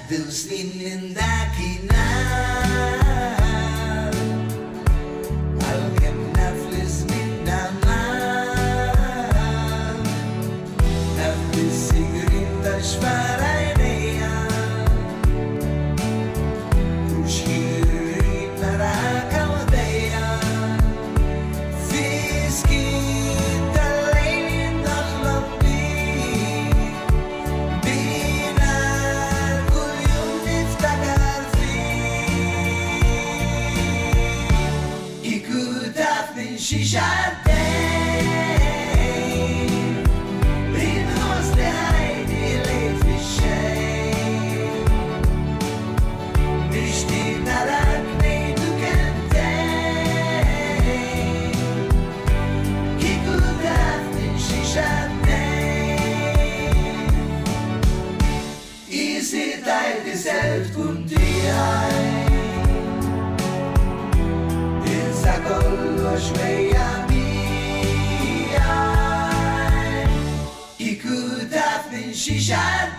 dil snin minn dakinhar għal-kem naf li żmien damar naf li s-sigrit ta' xfar għajnejja u xkien narak għawdejja fi skit tal-lejl naħlam bina kull jum niftakar Kiku taf minn xi xartejn inħoss li ħajni lejt fix-xejn nixtieq narak ngħidu kemmtejn Kiku taf minn xi xartejn Easy tajt isel tkun tiegħi Insa kollox mejja miegħi Kiku taf minn xi xahar